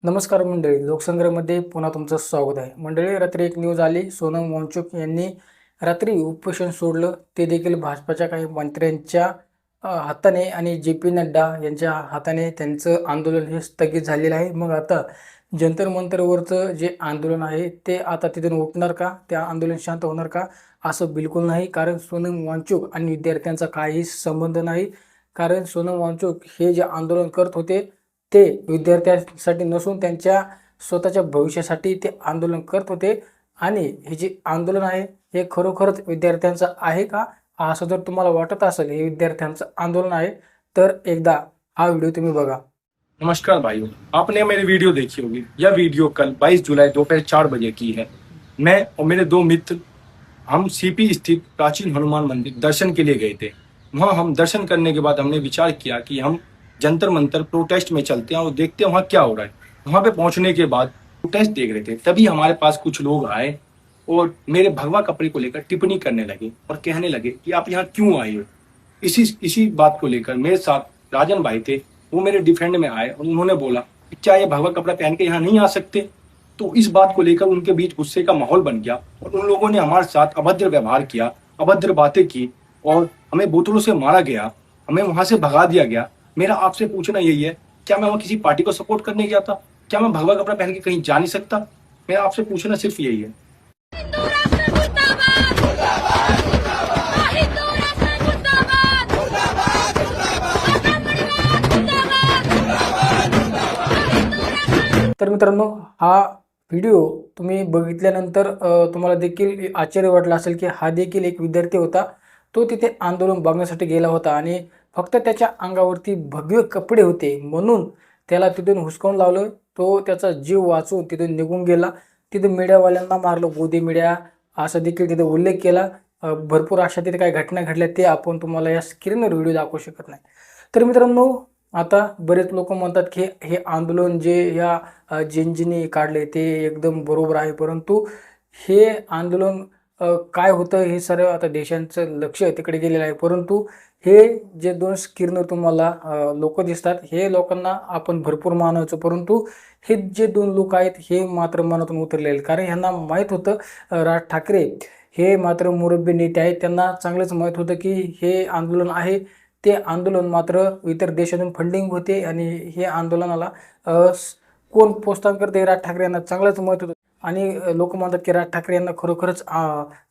नमस्कार मंडळी, लोकसंग्रहमध्ये पुन्हा तुमचं स्वागत आहे. मंडळी, रात्री एक न्यूज आली. सोनम वांगचुक यांनी रात्री उपोषण सोडलं, ते देखील भाजपाच्या काही मंत्र्यांच्या हाताने आणि जे पी नड्डा यांच्या हाताने त्यांचं आंदोलन हे स्थगित झालेलं आहे. मग आता जंतर मंतरवरचं जे आंदोलन आहे ते आता तिथून उठणार का? त्या आंदोलन शांत होणार का? असं बिलकुल नाही, कारण सोनम वांगचुक आणि विद्यार्थ्यांचा काहीही संबंध नाही. कारण सोनम वांगचुक हे जे आंदोलन करत होते ते विद्यार्थ्यांसाठी नसून त्यांच्या स्वतःच्या भविष्यासाठी ते आंदोलन करत होते. आणि हे जे आंदोलन आहे हे खरोखरच विद्यार्थ्यांचं आहे का, असं जर तुम्हाला वाटत असेल हे विद्यार्थ्यांचं आंदोलन आहे, तर एकदा हा व्हिडिओ तुम्ही बघा. नमस्कार भाइयों, आपने मेरी वीडियो देखी होगी। यह वीडियो कल 22 जुलाई दोपहर 4 बजे की है। मैं और मेरे दो मित्र हम सीपी स्थित प्राचीन हनुमान मंदिर दर्शन के लिए गए थे। वहाँ हम दर्शन करने के बाद हमने विचार किया कि हम जंतर मंतर प्रोटेस्ट में चलते हैं और देखते हैं वहाँ क्या हो रहा है। वहाँ पे पहुंचने के बाद प्रोटेस्ट देख रहे थे, तभी हमारे पास कुछ लोग आए और मेरे भगवा कपड़े को लेकर टिप्पणी करने लगे और कहने लगे कि आप यहाँ क्यों आए हो। इसी बात को लेकर मेरे साथ राजन भाई थे, वो मेरे डिफेंड में आए और उन्होंने बोला कि क्या ये भगवा कपड़ा पहन के यहाँ नहीं आ सकते। तो इस बात को लेकर उनके बीच गुस्से का माहौल बन गया और उन लोगों ने हमारे साथ अभद्र व्यवहार किया, अभद्र बातें की और हमें बोतलों से मारा गया, हमें वहां से भगा दिया गया। मेरा आपसे पूछना यही है, क्या मैं वहां किसी पार्टी को सपोर्ट करने गया था? क्या मैं भगवा कपड़ा पहन के कहीं जा नहीं सकता? मेरा आपसे पूछना सिर्फ यही है। तर मित्रांनो, हा व्हिडिओ तुम्ही बघितल्यानंतर तुम्हाला देखील आश्चर्य वाटलं असेल की हा देखील एक विद्यार्थी होता. तो तिथे आंदोलन बघण्यासाठी गेला होता आणि फक्त त्याच्या अंगावरती भगवे कपडे होते म्हणून त्याला तिथून हुसकावून लावलं. तो त्याचा जीव वाचून तिथून निघून गेला. तिथे मीडियावाल्यांना मारलं, गोदी मीडिया असा देखील तिथे उल्लेख केला. भरपूर अशा तिथे काही घटना घडल्या ते आपण तुम्हाला या स्क्रीनवर व्हिडिओ दाखवू शकत नाही. तर मित्रांनो, आता बरेच लोक म्हणतात की हे आंदोलन जे या जेनजीने काढले ते एकदम बरोबर आहे, परंतु हे आंदोलन काय होतं हे सर्व आता देशांचं लक्ष तिकडे गेलेलं आहे. परंतु हे जे दोन स्क्रीनवर तुम्हाला लोक दिसतात हे लोकांना आपण भरपूर मानायचो, परंतु हे जे दोन लोक आहेत हे मात्र मनातून उतरलेले, कारण ह्यांना माहीत होतं राज ठाकरे हे मात्र मुरब्बी नेते आहेत. त्यांना चांगलंच माहीत होतं की हे आंदोलन आहे ते आंदोलन मात्र इतर देशातून फंडिंग होते आणि हे आंदोलनाला कोण प्रोत्साहन करते राज ठाकरे यांना चांगलंच माहीत होतं. आणि लोक म्हणतात की राज ठाकरे यांना खरोखरच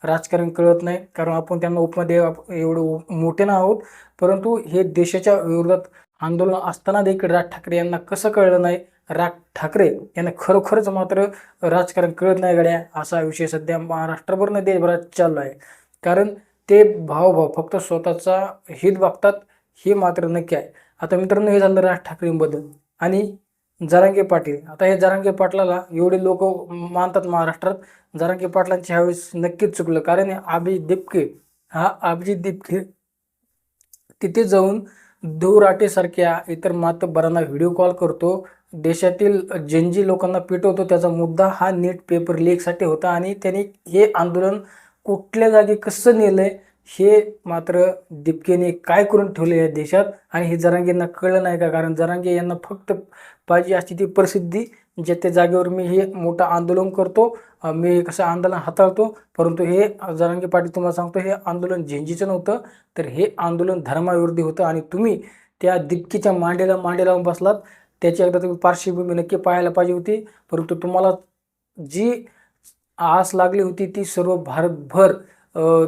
राजकारण कळत नाही, कारण आपण त्यांना उपमध्ये एवढं मोठे नाही आहोत, परंतु हे देशाच्या विरोधात आंदोलन असताना देखील राज ठाकरे यांना कसं कळलं नाही. राज ठाकरे यांना खरोखरच मात्र राजकारण कळत नाही गड्या, असा विषय सध्या महाराष्ट्रभर न देशभरात चालू आहे. कारण ते भाव फक्त स्वतःचा हित बघतात, हे मात्र नक्की आहे. आता मित्रांनो, हे झालं राज ठाकरेंबद्दल. आणि जरांगे पाटील, आता हे जरांगे पाटलाला एवढे लोक मानतात महाराष्ट्रात, जरांगे पाटलांची ह्यावेळेस नक्कीच चुकलं. कारण अभिजित दिपके तिथे जाऊन धुराटेसारख्या इतर मातब्बरांना व्हिडिओ कॉल करतो, देशातील जेनजी लोकांना पेटवतो. त्याचा मुद्दा हा नीट पेपर लीकसाठी होता आणि त्यांनी हे आंदोलन कुठल्या जागी कसं नेलंय हे मात्र दिपकेने काय करून ठेवले या देशात, आणि हे जरांगेंना कळलं नाही का? कारण जरांगे यांना फक्त पाहिजे अशी ती प्रसिद्धी, ज्या त्या जागेवर मी हे मोठं आंदोलन करतो, मी कसं आंदोलन हाताळतो. परंतु हे जरांगे पाटील तुम्हाला सांगतो, हे आंदोलन झेंजीचं नव्हतं, तर हे आंदोलन धर्माविरोधी होतं आणि तुम्ही त्या दिपकीच्या मांडी लावून बसलात. त्याची एकदा तुम्ही पार्श्वभूमी नक्की पाहायला पाहिजे होती. परंतु तुम्हाला जी आस लागली होती ती सर्व भारतभर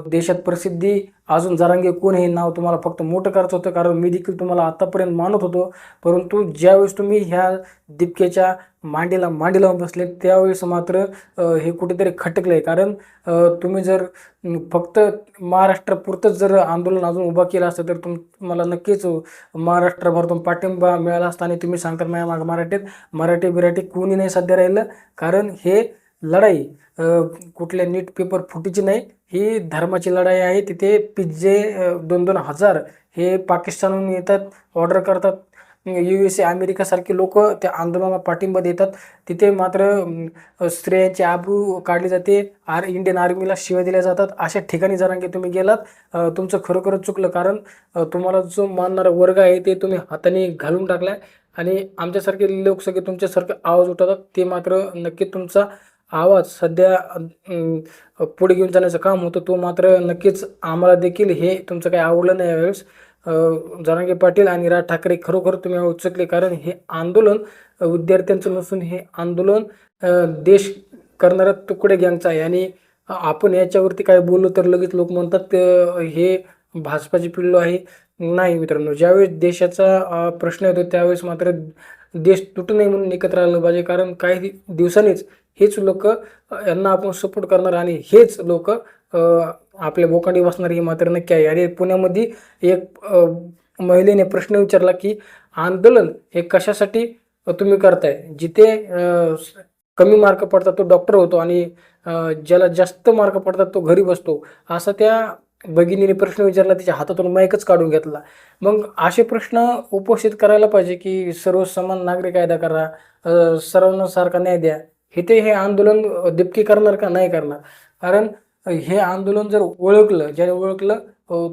देशात प्रसिद्धी, अजून जरांगे कोण हे नाव तुम्हाला फक्त मोठं करायचं होतं, कारण मी देखील तुम्हाला आतापर्यंत मानत होतो. परंतु ज्यावेळेस तुम्ही ह्या दिपकेच्या मांडीला लावून बसले त्यावेळेस मात्र हे कुठेतरी खटकले. कारण तुम्ही जर फक्त महाराष्ट्रापुरतंच जर आंदोलन अजून उभा केलं असतं तर तुम्हाला नक्कीच महाराष्ट्रभरातून पाठिंबा मिळाला असता. आणि तुम्ही सांगतात माझ्या मागं मराठी कोणी नाही सध्या राहिलं, कारण हे लढाई कुठल्या नीट पेपर फुटीची नाही, ही धर्माची लढाई आहे. तिथे पिझ्झे 2-2 हजार हे पाकिस्तानहून येतात, ऑर्डर करतात. USA अमेरिकासारखे लोक त्या आंदोलनाला पाठिंबा देतात. तिथे मात्र स्त्रियांची आबरू काढली जाते, इंडियन आर्मीला शिव्या दिल्या जातात. अशा ठिकाणी जरांगे तुम्ही गेलात, तुमचं खरोखरच चुकलं. कारण तुम्हाला जो मानणारा वर्ग आहे ते तुम्ही हाताने घालून टाकलाय आणि आमच्यासारखे लोक सगळे तुमच्यासारखे आवाज उठवतात, ते मात्र नक्की तुमचा आवाज सध्या पुढे घेऊन जाण्याचं काम होतं, तो मात्र नक्कीच आम्हाला देखील हे तुमचं काही आवडलं नाही यावेळेस. जरांगे पाटील आणि राज ठाकरे, खरोखर तुम्ही उचकले, कारण हे आंदोलन विद्यार्थ्यांचं नसून हे आंदोलन देश करणाऱ्या तुकडे गँगचं आहे. आणि आपण याच्यावरती काय बोललो तर लगेच लोक म्हणतात हे भाजपाची पिल्लू आहे. नाही मित्रांनो, ज्यावेळेस देशाचा प्रश्न येतो त्यावेळेस मात्र देश तुटू नये म्हणून एकत्र आलं पाहिजे, कारण काही दिवसांनीच हेच लोक यांना आपण सपोर्ट करणार आणि हेच लोक आपल्या बोकांडी बसणार, हे मात्र नक्की आहे. आणि पुण्यामध्ये एक महिलेने प्रश्न विचारला की आंदोलन हे कशासाठी तुम्ही करताय? जिथे कमी मार्क पडतात तो डॉक्टर होतो आणि ज्याला जास्त मार्क पडतात तो घरी बसतो, असा त्या भगिनीने प्रश्न विचारला, तिच्या हातातून माईकच काढून घेतला. मग असे प्रश्न उपस्थित करायला पाहिजे की सर्व समान नागरिक कायदा करा, सर्वांना सारखा न्याय द्या. हे आंदोलन दिपकी करणार का? नाही करणार. कारण हे आंदोलन जर ओळखलं, ज्याने ओळखलं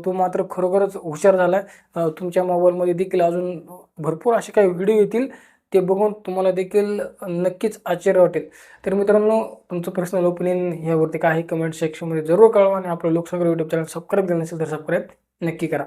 तो मात्र खरोखरच हुशार झाला. तुमच्या मोबाईलमध्ये देखील अजून भरपूर असे काही व्हिडिओ येतील, ते बघून तुम्हाला देखील नक्कीच आश्चर्य वाटेल. तर मित्रांनो, तुमचं पर्सनल ओपिनियन यावरती काय आहे कमेंट सेक्शनमध्ये जरूर कळवा आणि आपलं लोकसंग्रह यूट्यूब चॅनल सबस्क्राईब केलं नसेल तर सबस्क्राईब नक्की करा.